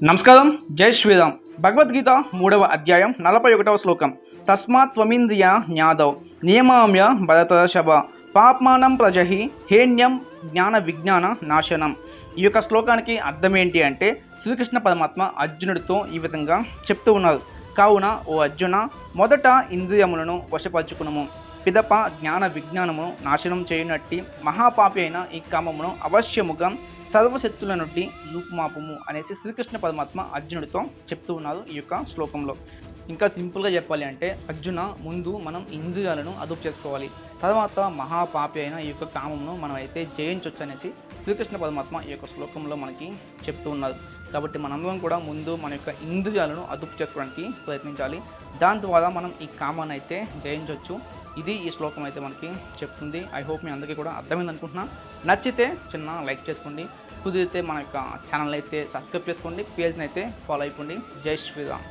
నమస్కారం. జై శ్రీరామ్. భగవద్గీత 3వ అధ్యాయం 41వ శ్లోకం. తస్మాత్ త్వమింద్రియ జ్ఞాదౌ నియమామ్య భరతర్షభ పాప్మానం ప్రజహి హేన్యం జ్ఞాన విజ్ఞాన నాశనం. ఈ యొక్క శ్లోకానికి అర్థం ఏంటి అంటే, శ్రీకృష్ణ పరమాత్మ అర్జునుడితో ఈ విధంగా చెప్తూ ఉన్నారు. కావున ఓ అర్జున, మొదట ఇంద్రియములను వశపరచుకునము, పిదప జ్ఞాన విజ్ఞానమును నాశనం చేయనట్టి మహాపాపి అయిన ఈ కామమును అవశ్యముగా సర్వశక్తుల నుండి రూపుమాపము అనేసి శ్రీకృష్ణ పరమాత్మ అర్జునుడితో చెప్తూ ఉన్నారు ఈ యొక్క శ్లోకంలో. ఇంకా సింపుల్గా చెప్పాలి అంటే, అర్జున, ముందు మనం ఇంద్రియాలను అదుపు చేసుకోవాలి, తర్వాత మహాపాపి అయిన ఈ యొక్క కామమును మనం అయితే జయించవచ్చు అనేసి శ్రీకృష్ణ పరమాత్మ ఈ యొక్క శ్లోకంలో మనకి చెప్తూ ఉన్నారు. కాబట్టి మనందరం కూడా ముందు మన యొక్క ఇంద్రియాలను అదుపు చేసుకోవడానికి ప్రయత్నించాలి. దాని ద్వారా మనం ఈ కామాన్ని అయితే జయించవచ్చు. ఇది ఈ శ్లోకం అయితే మనకి చెప్తుంది. ఐ హోప్ మీ అందరికీ కూడా అర్థమైంది అనుకుంటున్నా. నచ్చితే చిన్న లైక్ చేసుకోండి, కుదిరితే మన యొక్క ఛానల్ అయితే సబ్స్క్రైబ్ చేసుకోండి, పేజ్ని అయితే ఫాలో అయిపోండి. జై శ్రీరామ్.